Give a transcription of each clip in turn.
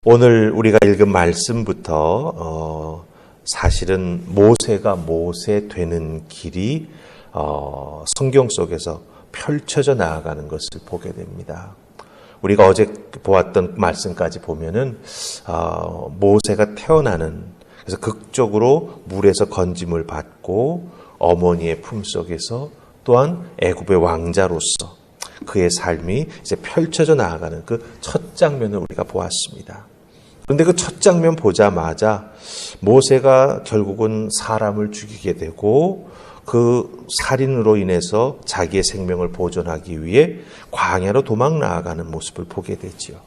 오늘 우리가 읽은 말씀부터 사실은 모세가 모세 되는 길이 성경 속에서 펼쳐져 나아가는 것을 보게 됩니다. 우리가 어제 보았던 말씀까지 보면은 모세가 태어나는, 그래서 극적으로 물에서 건짐을 받고 어머니의 품속에서 또한 애굽의 왕자로서 그의 삶이 이제 펼쳐져 나아가는 그 첫 장면을 우리가 보았습니다. 그런데 그 첫 장면 보자마자 모세가 결국은 사람을 죽이게 되고 그 살인으로 인해서 자기의 생명을 보존하기 위해 광야로 도망 나아가는 모습을 보게 되지요.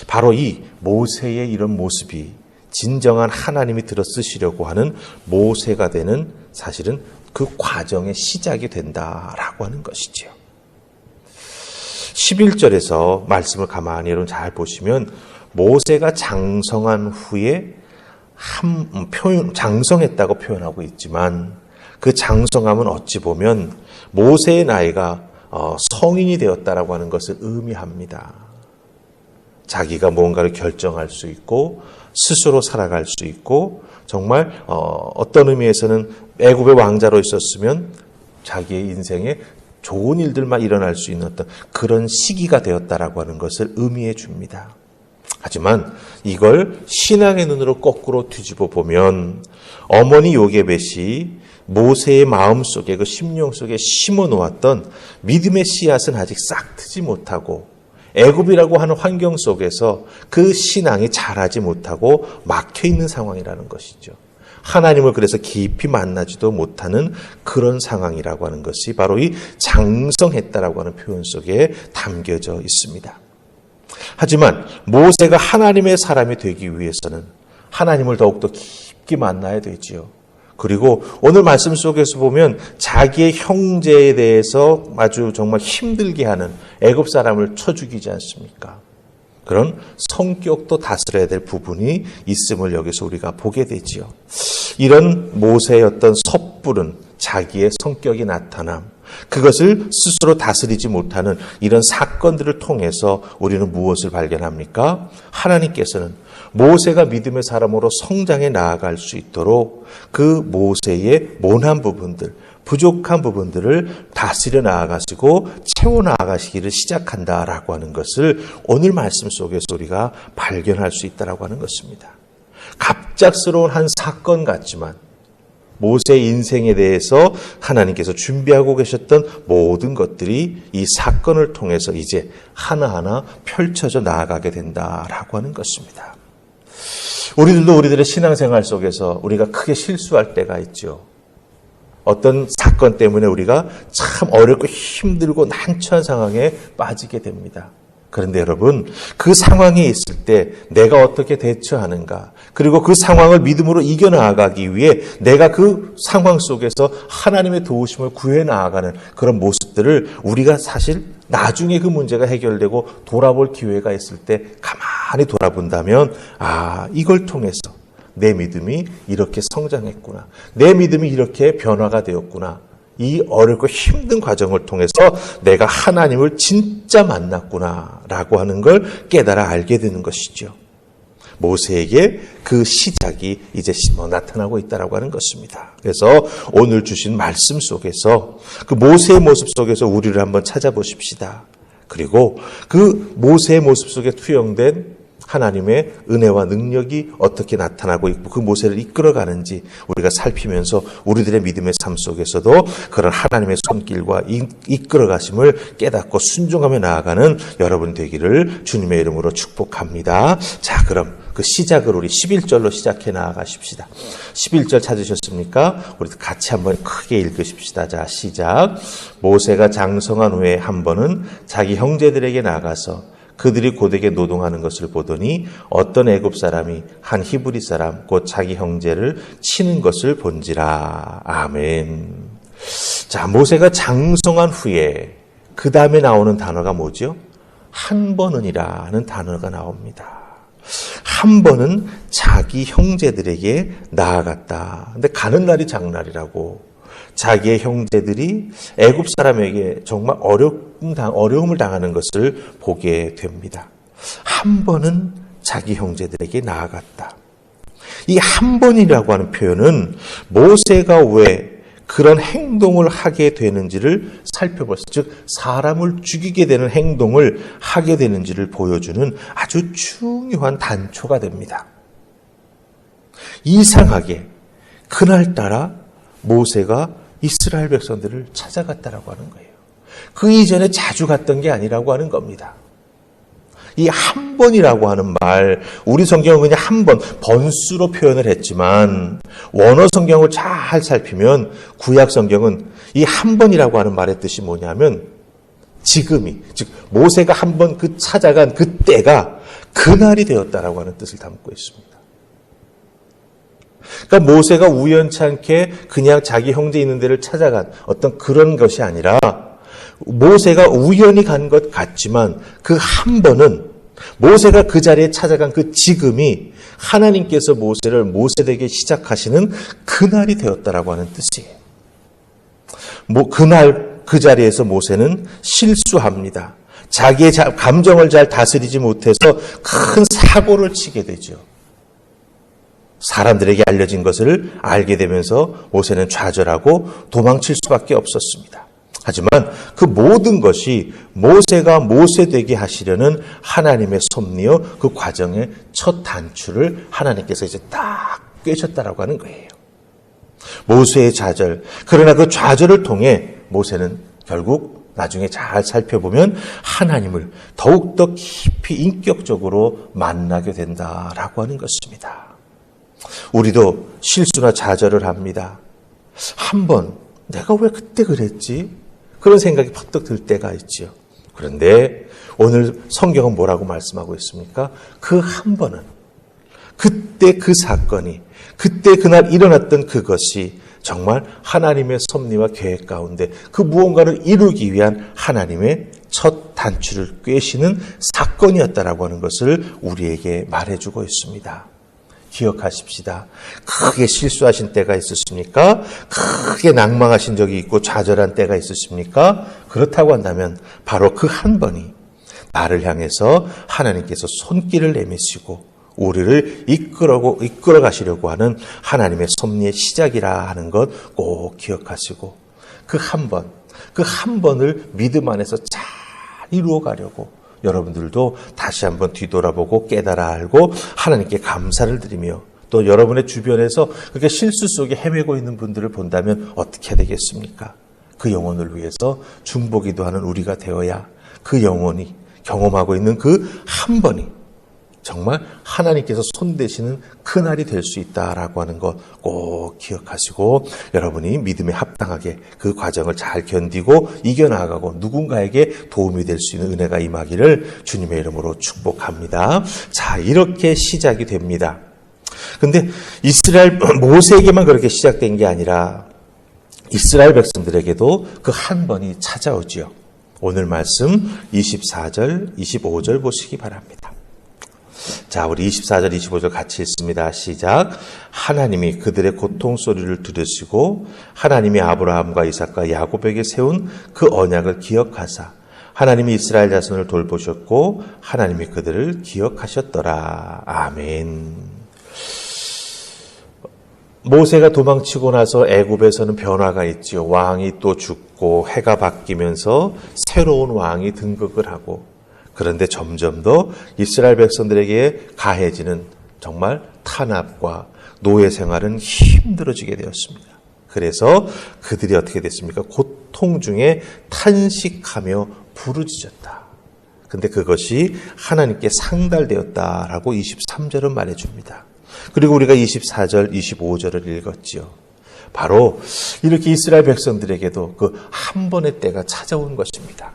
바로 이 모세의 이런 모습이 진정한 하나님이 들어 쓰시려고 하는 모세가 되는, 사실은 그 과정의 시작이 된다라고 하는 것이지요. 11절에서 말씀을 가만히 여러분 잘 보시면 모세가 장성한 후에 장성했다고 표현하고 있지만 그 장성함은 어찌 보면 모세의 나이가 성인이 되었다라고 하는 것을 의미합니다. 자기가 무언가를 결정할 수 있고 스스로 살아갈 수 있고, 정말 어떤 의미에서는 애굽의 왕자로 있었으면 자기의 인생에 좋은 일들만 일어날 수 있는 어떤 그런 시기가 되었다라고 하는 것을 의미해 줍니다. 하지만 이걸 신앙의 눈으로 거꾸로 뒤집어 보면 어머니 요게벳이 모세의 마음속에, 그 심령 속에 심어 놓았던 믿음의 씨앗은 아직 싹 트지 못하고 애굽이라고 하는 환경 속에서 그 신앙이 자라지 못하고 막혀 있는 상황이라는 것이죠. 하나님을 그래서 깊이 만나지도 못하는 그런 상황이라고 하는 것이 바로 이 장성했다라고 하는 표현 속에 담겨져 있습니다. 하지만 모세가 하나님의 사람이 되기 위해서는 하나님을 더욱더 깊게 만나야 되지요. 그리고 오늘 말씀 속에서 보면 자기의 형제에 대해서 아주 정말 힘들게 하는 애굽 사람을 쳐 죽이지 않습니까? 그런 성격도 다스려야 될 부분이 있음을 여기서 우리가 보게 되지요. 이런 모세의 어떤 섣부른 자기의 성격이 나타남, 그것을 스스로 다스리지 못하는 이런 사건들을 통해서 우리는 무엇을 발견합니까? 하나님께서는 모세가 믿음의 사람으로 성장해 나아갈 수 있도록 그 모세의 모난 부분들, 부족한 부분들을 다스려 나아가시고 채워 나아가시기를 시작한다라고 하는 것을 오늘 말씀 속에서 우리가 발견할 수 있다라고 하는 것입니다. 갑작스러운 한 사건 같지만 모세의 인생에 대해서 하나님께서 준비하고 계셨던 모든 것들이 이 사건을 통해서 이제 하나하나 펼쳐져 나아가게 된다라고 하는 것입니다. 우리들도 우리들의 신앙생활 속에서 우리가 크게 실수할 때가 있죠. 어떤 사건 때문에 우리가 참 어렵고 힘들고 난처한 상황에 빠지게 됩니다. 그런데 여러분, 그 상황에 있을 때 내가 어떻게 대처하는가, 그리고 그 상황을 믿음으로 이겨나가기 위해 내가 그 상황 속에서 하나님의 도우심을 구해 나아가는 그런 모습들을 우리가 사실 나중에 그 문제가 해결되고 돌아볼 기회가 있을 때 가만히 돌아본다면, 이걸 통해서 내 믿음이 이렇게 성장했구나, 내 믿음이 이렇게 변화가 되었구나, 이 어렵고 힘든 과정을 통해서 내가 하나님을 진짜 만났구나라고 하는 걸 깨달아 알게 되는 것이죠. 모세에게 그 시작이 이제 나타나고 있다라고 하는 것입니다. 그래서 오늘 주신 말씀 속에서 그 모세의 모습 속에서 우리를 한번 찾아보십시다. 그리고 그 모세의 모습 속에 투영된 하나님의 은혜와 능력이 어떻게 나타나고 있고 그 모세를 이끌어가는지 우리가 살피면서 우리들의 믿음의 삶 속에서도 그런 하나님의 손길과 이끌어가심을 깨닫고 순종하며 나아가는 여러분 되기를 주님의 이름으로 축복합니다. 자, 그럼 그 시작을 우리 11절로 시작해 나아가십시다. 11절 찾으셨습니까? 우리 같이 한번 크게 읽으십시다. 자, 시작. 모세가 장성한 후에 한 번은 자기 형제들에게 나가서 그들이 고되게 노동하는 것을 보더니 어떤 애굽 사람이 한 히브리 사람 곧 자기 형제를 치는 것을 본지라. 아멘. 자, 모세가 장성한 후에 그 다음에 나오는 단어가 뭐죠? 한 번은이라는 단어가 나옵니다. 한 번은 자기 형제들에게 나아갔다. 근데 가는 날이 장날이라고. 자기의 형제들이 애굽 사람에게 정말 어려움을 당하는 것을 보게 됩니다. 한 번은 자기 형제들에게 나아갔다. 이 한 번이라고 하는 표현은 모세가 왜 그런 행동을 하게 되는지를 살펴볼 수, 즉 사람을 죽이게 되는 행동을 하게 되는지를 보여주는 아주 중요한 단초가 됩니다. 이상하게 그날따라 모세가 이스라엘 백성들을 찾아갔다라고 하는 거예요. 그 이전에 자주 갔던 게 아니라고 하는 겁니다. 이 한 번이라고 하는 말, 우리 성경은 그냥 한 번, 번수로 표현을 했지만 원어 성경을 잘 살피면 구약 성경은 이 한 번이라고 하는 말의 뜻이 뭐냐면 지금이, 즉 모세가 한 번 그 찾아간 그 때가 그날이 되었다라고 하는 뜻을 담고 있습니다. 그러니까 모세가 우연찮게 그냥 자기 형제 있는 데를 찾아간 어떤 그런 것이 아니라 모세가 우연히 간 것 같지만 그 한 번은 모세가 그 자리에 찾아간 그 지금이 하나님께서 모세를 모세되게 시작하시는 그날이 되었다라고 하는 뜻이에요. 그날 그 자리에서 모세는 실수합니다. 자기의 감정을 잘 다스리지 못해서 큰 사고를 치게 되죠. 사람들에게 알려진 것을 알게 되면서 모세는 좌절하고 도망칠 수밖에 없었습니다. 하지만 그 모든 것이 모세가 모세되게 하시려는 하나님의 섭리요, 그 과정의 첫 단추를 하나님께서 이제 딱 꿰셨다라고 하는 거예요. 모세의 좌절, 그러나 그 좌절을 통해 모세는 결국 나중에 잘 살펴보면 하나님을 더욱더 깊이 인격적으로 만나게 된다라고 하는 것입니다. 우리도 실수나 좌절을 합니다. 한번 내가 왜 그때 그랬지? 그런 생각이 퍼뜩 들 때가 있죠. 그런데 오늘 성경은 뭐라고 말씀하고 있습니까? 그 한 번은, 그때 그 사건이, 그때 그날 일어났던 그것이 정말 하나님의 섭리와 계획 가운데 그 무언가를 이루기 위한 하나님의 첫 단추를 꿰시는 사건이었다라고 하는 것을 우리에게 말해주고 있습니다. 기억하십시다. 크게 실수하신 때가 있으십니까? 크게 낭망하신 적이 있고 좌절한 때가 있으십니까? 그렇다고 한다면 바로 그 한 번이 나를 향해서 하나님께서 손길을 내미시고 우리를 이끌어 가시려고 하는 하나님의 섭리의 시작이라 하는 것 꼭 기억하시고 그 한 번을 믿음 안에서 잘 이루어 가려고 여러분들도 다시 한번 뒤돌아보고 깨달아 알고 하나님께 감사를 드리며 또 여러분의 주변에서 그렇게 실수 속에 헤매고 있는 분들을 본다면 어떻게 해야 되겠습니까? 그 영혼을 위해서 중보기도 하는 우리가 되어야 그 영혼이 경험하고 있는 그 한 번이 정말 하나님께서 손대시는 그날이 될 수 있다라고 하는 것 꼭 기억하시고 여러분이 믿음에 합당하게 그 과정을 잘 견디고 이겨나가고 누군가에게 도움이 될 수 있는 은혜가 임하기를 주님의 이름으로 축복합니다. 자, 이렇게 시작이 됩니다. 근데 모세에게만 그렇게 시작된 게 아니라 이스라엘 백성들에게도 그 한 번이 찾아오지요. 오늘 말씀 24절, 25절 보시기 바랍니다. 자, 우리 24절, 25절 같이 읽습니다. 시작. 하나님이 그들의 고통 소리를 들으시고 하나님이 아브라함과 이삭과 야곱에게 세운 그 언약을 기억하사 하나님이 이스라엘 자손을 돌보셨고 하나님이 그들을 기억하셨더라. 아멘. 모세가 도망치고 나서 애굽에서는 변화가 있지요. 왕이 또 죽고 해가 바뀌면서 새로운 왕이 등극을 하고 그런데 점점 더 이스라엘 백성들에게 가해지는 정말 탄압과 노예 생활은 힘들어지게 되었습니다. 그래서 그들이 어떻게 됐습니까? 고통 중에 탄식하며 부르짖었다. 근데 그것이 하나님께 상달되었다라고 23절은 말해줍니다. 그리고 우리가 24절, 25절을 읽었지요. 바로 이렇게 이스라엘 백성들에게도 그 한 번의 때가 찾아온 것입니다.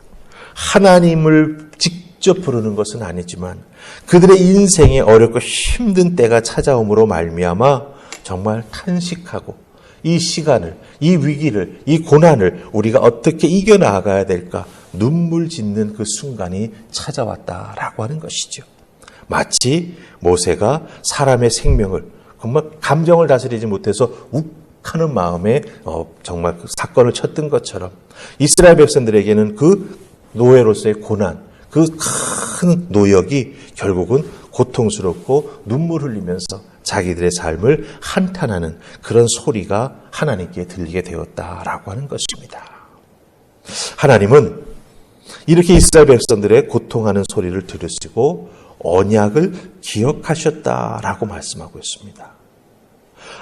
하나님을 직접 부르는 것은 아니지만 그들의 인생에 어렵고 힘든 때가 찾아옴으로 말미암아 정말 탄식하고 이 시간을, 이 위기를, 이 고난을 우리가 어떻게 이겨나가야 될까 눈물 짓는 그 순간이 찾아왔다라고 하는 것이죠. 마치 모세가 사람의 생명을 정말 감정을 다스리지 못해서 욱하는 마음에 정말 그 사건을 쳤던 것처럼 이스라엘 백성들에게는 그 노예로서의 고난, 그 큰 노역이 결국은 고통스럽고 눈물 흘리면서 자기들의 삶을 한탄하는 그런 소리가 하나님께 들리게 되었다라고 하는 것입니다. 하나님은 이렇게 이스라엘 백성들의 고통하는 소리를 들으시고 언약을 기억하셨다라고 말씀하고 있습니다.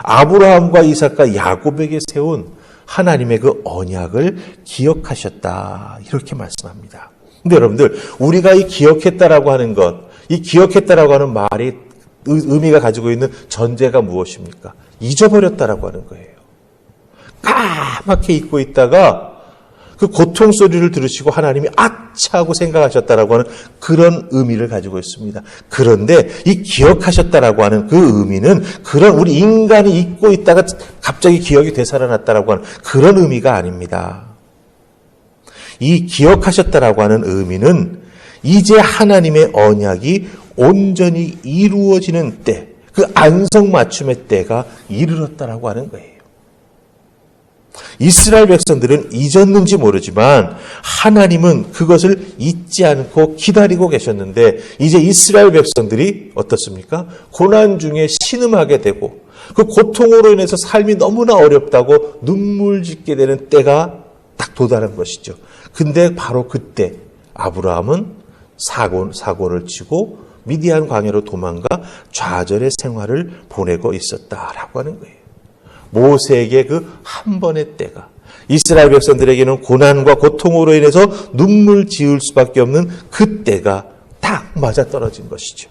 아브라함과 이삭과 야곱에게 세운 하나님의 그 언약을 기억하셨다 이렇게 말씀합니다. 근데 여러분들 우리가 이 기억했다라고 하는 것, 이 기억했다라고 하는 말이 의미가 가지고 있는 전제가 무엇입니까? 잊어버렸다라고 하는 거예요. 까맣게 잊고 있다가 그 고통 소리를 들으시고 하나님이 아차 하고 생각하셨다라고 하는 그런 의미를 가지고 있습니다. 그런데 이 기억하셨다라고 하는 그 의미는 그런 우리 인간이 잊고 있다가 갑자기 기억이 되살아났다라고 하는 그런 의미가 아닙니다. 이 기억하셨다라고 하는 의미는 이제 하나님의 언약이 온전히 이루어지는 때, 그 안성맞춤의 때가 이르렀다라고 하는 거예요. 이스라엘 백성들은 잊었는지 모르지만 하나님은 그것을 잊지 않고 기다리고 계셨는데 이제 이스라엘 백성들이 어떻습니까? 고난 중에 신음하게 되고 그 고통으로 인해서 삶이 너무나 어렵다고 눈물 짓게 되는 때가 딱 도달한 것이죠. 근데 바로 그때 아브라함은 사고를 치고 미디안 광야로 도망가 좌절의 생활을 보내고 있었다라고 하는 거예요. 모세에게 그 한 번의 때가 이스라엘 백성들에게는 고난과 고통으로 인해서 눈물 지을 수밖에 없는 그 때가 딱 맞아떨어진 것이죠.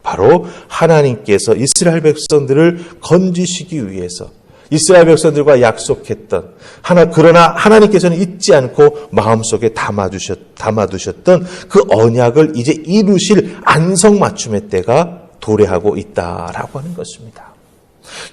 바로 하나님께서 이스라엘 백성들을 건지시기 위해서 이스라엘 백성들과 약속했던 그러나 하나님께서는 잊지 않고 마음속에 담아두셨던 그 언약을 이제 이루실 안성맞춤의 때가 도래하고 있다라고 하는 것입니다.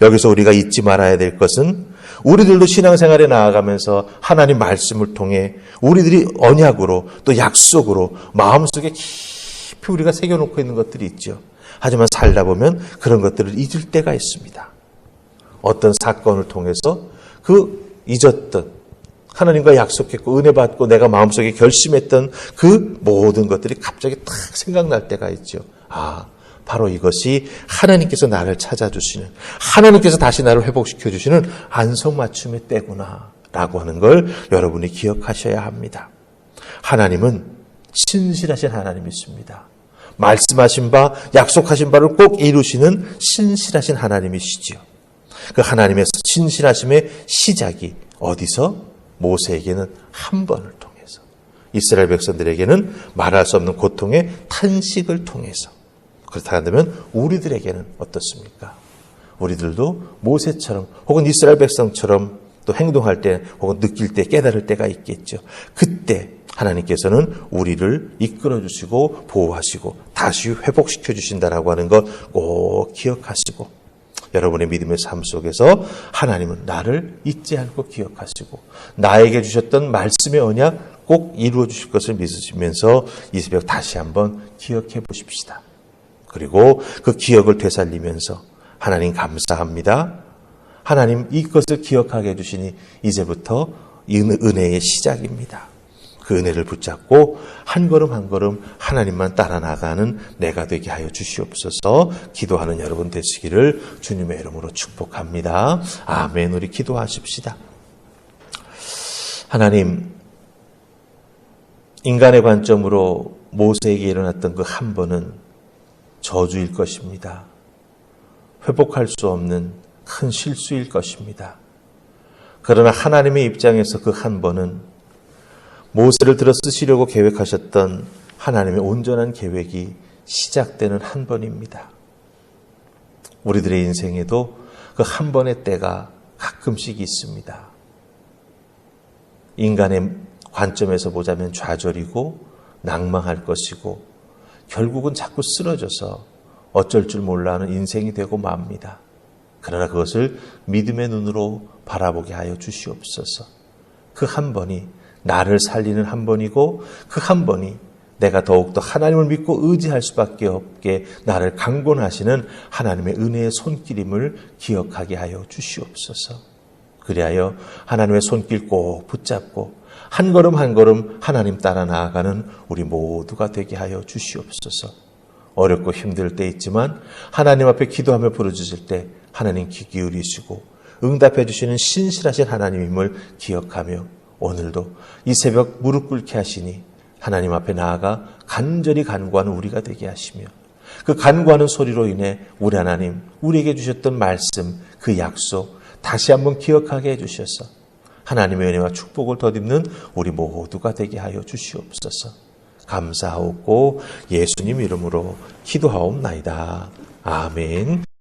여기서 우리가 잊지 말아야 될 것은 우리들도 신앙생활에 나아가면서 하나님 말씀을 통해 우리들이 언약으로 또 약속으로 마음속에 깊이 우리가 새겨놓고 있는 것들이 있죠. 하지만 살다 보면 그런 것들을 잊을 때가 있습니다. 어떤 사건을 통해서 그 잊었던 하나님과 약속했고 은혜 받고 내가 마음속에 결심했던 그 모든 것들이 갑자기 딱 생각날 때가 있죠. 바로 이것이 하나님께서 나를 찾아주시는, 하나님께서 다시 나를 회복시켜주시는 안성맞춤의 때구나 라고 하는 걸 여러분이 기억하셔야 합니다. 하나님은 신실하신 하나님이십니다. 말씀하신 바, 약속하신 바를 꼭 이루시는 신실하신 하나님이시지요. 그 하나님의 신실하심의 시작이 어디서? 모세에게는 한 번을 통해서, 이스라엘 백성들에게는 말할 수 없는 고통의 탄식을 통해서. 그렇다 한다면 우리들에게는 어떻습니까? 우리들도 모세처럼 혹은 이스라엘 백성처럼 또 행동할 때 혹은 느낄 때 깨달을 때가 있겠죠. 그때 하나님께서는 우리를 이끌어 주시고 보호하시고 다시 회복시켜 주신다라고 하는 것 꼭 기억하시고 여러분의 믿음의 삶 속에서 하나님은 나를 잊지 않고 기억하시고 나에게 주셨던 말씀의 언약 꼭 이루어 주실 것을 믿으시면서 이 새벽 다시 한번 기억해 보십시다. 그리고 그 기억을 되살리면서 하나님 감사합니다. 하나님 이것을 기억하게 해주시니 이제부터 은혜의 시작입니다. 그 은혜를 붙잡고 한 걸음 한 걸음 하나님만 따라 나가는 내가 되게 하여 주시옵소서. 기도하는 여러분 되시기를 주님의 이름으로 축복합니다. 아멘. 우리 기도하십시다. 하나님, 인간의 관점으로 모세에게 일어났던 그 한 번은 저주일 것입니다. 회복할 수 없는 큰 실수일 것입니다. 그러나 하나님의 입장에서 그 한 번은 모세를 들어 쓰시려고 계획하셨던 하나님의 온전한 계획이 시작되는 한 번입니다. 우리들의 인생에도 그 한 번의 때가 가끔씩 있습니다. 인간의 관점에서 보자면 좌절이고 낭망할 것이고 결국은 자꾸 쓰러져서 어쩔 줄 몰라 하는 인생이 되고 맙니다. 그러나 그것을 믿음의 눈으로 바라보게 하여 주시옵소서. 그 한 번이 나를 살리는 한 번이고 그 한 번이 내가 더욱더 하나님을 믿고 의지할 수밖에 없게 나를 강권하시는 하나님의 은혜의 손길임을 기억하게 하여 주시옵소서. 그리하여 하나님의 손길 꼭 붙잡고 한 걸음 한 걸음 하나님 따라 나아가는 우리 모두가 되게 하여 주시옵소서. 어렵고 힘들 때 있지만 하나님 앞에 기도하며 부르짖을 때 하나님 귀 기울이시고 응답해 주시는 신실하신 하나님임을 기억하며 오늘도 이 새벽 무릎 꿇게 하시니 하나님 앞에 나아가 간절히 간구하는 우리가 되게 하시며 그 간구하는 소리로 인해 우리 하나님 우리에게 주셨던 말씀 그 약속 다시 한번 기억하게 해주셔서 하나님의 은혜와 축복을 덧입는 우리 모두가 되게 하여 주시옵소서. 감사하옵고 예수님 이름으로 기도하옵나이다. 아멘.